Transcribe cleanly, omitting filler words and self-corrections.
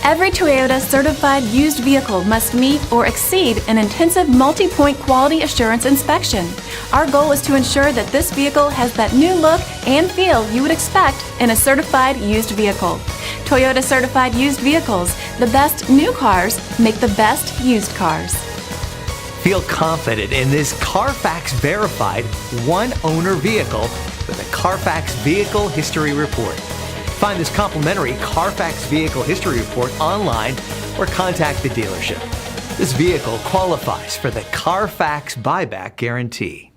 Every Toyota certified used vehicle must meet or exceed an intensive multi-point quality assurance inspection. Our goal is to ensure that this vehicle has that new look and feel you would expect in a certified used vehicle. Toyota certified used vehicles, the best new cars make the best used cars. Feel confident in this CARFAX verified one-owner vehicle with a CARFAX Vehicle History Report. Find this complimentary CARFAX Vehicle History Report online or contact the dealership. This vehicle qualifies for the CARFAX Buyback Guarantee.